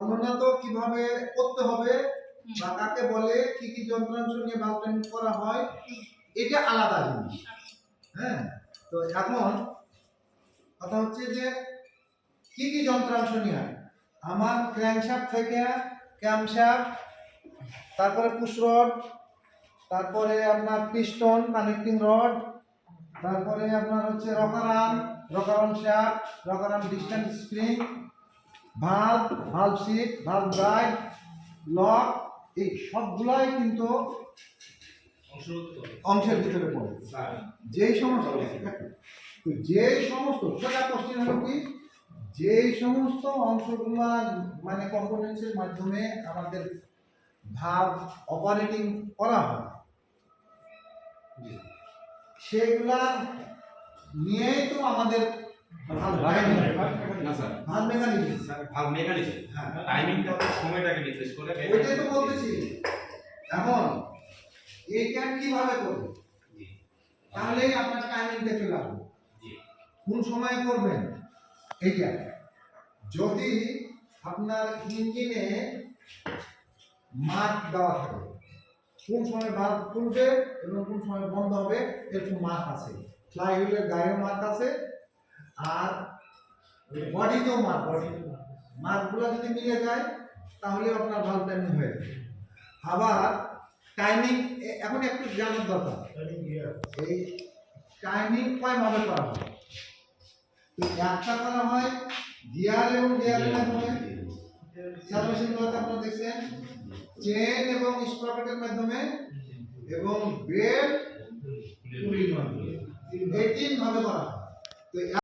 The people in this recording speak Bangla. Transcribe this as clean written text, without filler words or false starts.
বর্ণনা তো কিভাবে করতে হবে বা কাকে বলে, কি কি যন্ত্রাংশ নিয়ে ভালভ টাইমিং করা হয়, এটা আলাদা জিনিস। হ্যাঁ, তো এখন কথা হচ্ছে যে কি কি যন্ত্রাংশ নিয়ে আমার ক্র্যাঙ্কশ্যাফট থেকে ক্যামশ্যাফট, তারপরে পুশ রড, তারপরে আপনার পিস্টন কানেক্টিং রড, তারপরে আপনার হচ্ছে rocker arm shaft, rocker arm distance spring, valve, valve seat, valve guide, lock, এই সবগুলাই কিন্তু অংশের ভিতরে পড়ে। যেই সমস্ত সেটা কোশ্চেন হলো কি, যেই সমস্ত অংশগুলা মানে কম্পোনেন্টসের মাধ্যমে আমাদের ভালভ অপারেটিং করা হয় সেগুলা নিয়েই তো আমাদের ভালভ মেকানিজম। টাইমিংটা সময়টাকে নির্দেশ করে, ওইটাই তো বলতেছি। এখন এইটা কিভাবে করবে, তাহলেই আপনার টাইমিংটা চলে আসবে। কোন সময় করবেন এইটা, যদি আপনার ইঞ্জিনে মার্ক দেওয়া থাকে কোন সময় ভালভ খুলবে এবং কোন সময় বন্ধ হবে, এরকম মার্ক আছে। ফ্লাই হুইলের গায়ে মার্ক আছে, আর বডিতেও মার্কগুলো যদি মিলে যায় তাহলে আপনার ভালভ টাইমিং হয়ে যাবে। আবার টাইমিং এখন একটু জানার দরকার, এই টাইমিং কয়ভাবে করা হয়। তো একটা করা হয় গিয়ার এবং গিয়ারের মাধ্যমে, সার্ভিসিংগুলোতে আপনারা দেখছেন চেন এবং স্প্রকেটের মাধ্যমে এবং বেল্ট পুলির মাধ্যমে, এই তিন ভাবে করা হয়। তো